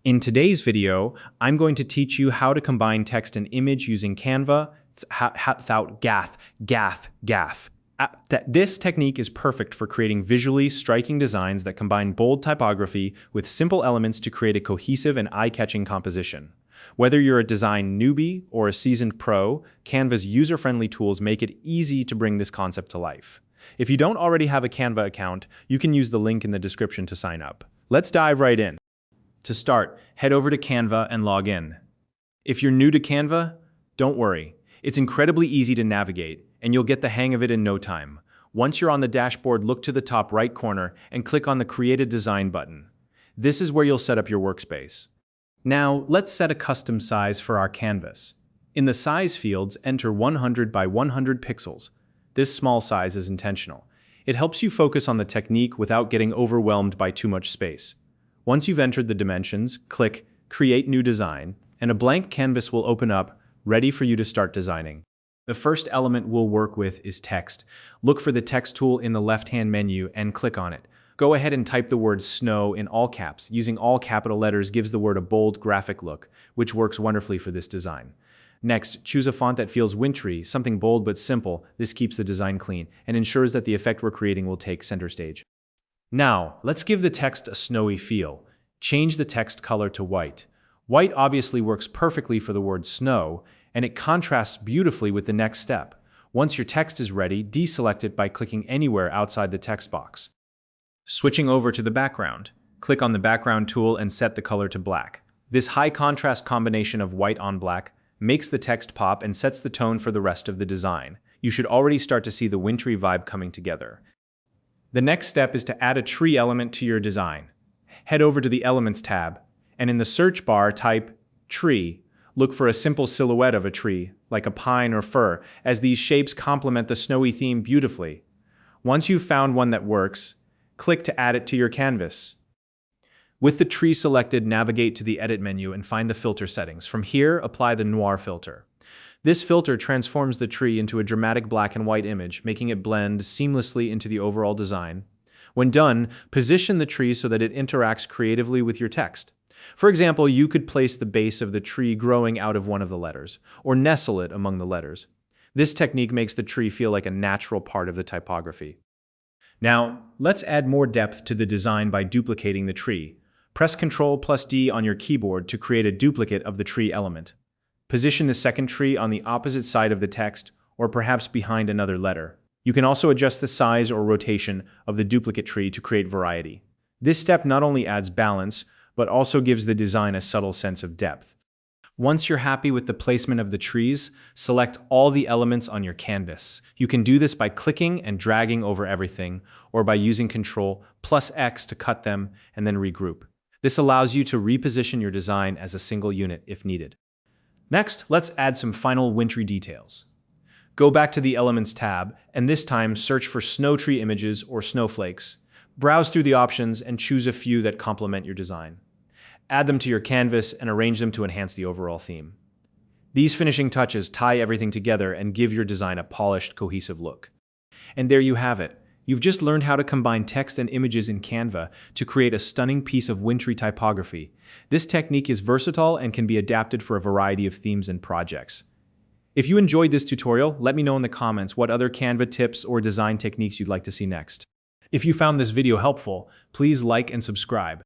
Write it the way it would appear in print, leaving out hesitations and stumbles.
In today's video, I'm going to teach you how to combine text and image using Canva without gaff. This technique is perfect for creating visually striking designs that combine bold typography with simple elements to create a cohesive and eye-catching composition. Whether you're a design newbie or a seasoned pro, Canva's user-friendly tools make it easy to bring this concept to life. If you don't already have a Canva account, you can use the link in the description to sign up. Let's dive right in. To start, head over to Canva and log in. If you're new to Canva, don't worry. It's incredibly easy to navigate, and you'll get the hang of it in no time. Once you're on the dashboard, look to the top right corner and click on the Create a Design button. This is where you'll set up your workspace. Now, let's set a custom size for our canvas. In the size fields, enter 100 by 100 pixels. This small size is intentional. It helps you focus on the technique without getting overwhelmed by too much space. Once you've entered the dimensions, click Create New Design, and a blank canvas will open up, ready for you to start designing. The first element we'll work with is text. Look for the text tool in the left-hand menu and click on it. Go ahead and type the word snow in all caps. Using all capital letters gives the word a bold, graphic look, which works wonderfully for this design. Next, choose a font that feels wintry, something bold but simple. This keeps the design clean and ensures that the effect we're creating will take center stage. Now, let's give the text a snowy feel. Change the text color to white. White obviously works perfectly for the word snow, and it contrasts beautifully with the next step. Once your text is ready, deselect it by clicking anywhere outside the text box. Switching over to the background, click on the background tool and set the color to black. This high contrast combination of white on black makes the text pop and sets the tone for the rest of the design. You should already start to see the wintry vibe coming together. The next step is to add a tree element to your design. Head over to the Elements tab, and in the search bar type tree. Look for a simple silhouette of a tree, like a pine or fir, as these shapes complement the snowy theme beautifully. Once you've found one that works, click to add it to your canvas. With the tree selected, navigate to the Edit menu and find the filter settings. From here, apply the Noir filter. This filter transforms the tree into a dramatic black and white image, making it blend seamlessly into the overall design. When done, position the tree so that it interacts creatively with your text. For example, you could place the base of the tree growing out of one of the letters, or nestle it among the letters. This technique makes the tree feel like a natural part of the typography. Now, let's add more depth to the design by duplicating the tree. Press Ctrl+D on your keyboard to create a duplicate of the tree element. Position the second tree on the opposite side of the text, or perhaps behind another letter. You can also adjust the size or rotation of the duplicate tree to create variety. This step not only adds balance, but also gives the design a subtle sense of depth. Once you're happy with the placement of the trees, select all the elements on your canvas. You can do this by clicking and dragging over everything, or by using Ctrl+X to cut them and then regroup. This allows you to reposition your design as a single unit if needed. Next, let's add some final wintry details. Go back to the Elements tab, and this time search for snow tree images or snowflakes. Browse through the options and choose a few that complement your design. Add them to your canvas and arrange them to enhance the overall theme. These finishing touches tie everything together and give your design a polished, cohesive look. And there you have it. You've just learned how to combine text and images in Canva to create a stunning piece of wintry typography. This technique is versatile and can be adapted for a variety of themes and projects. If you enjoyed this tutorial, let me know in the comments what other Canva tips or design techniques you'd like to see next. If you found this video helpful, please like and subscribe.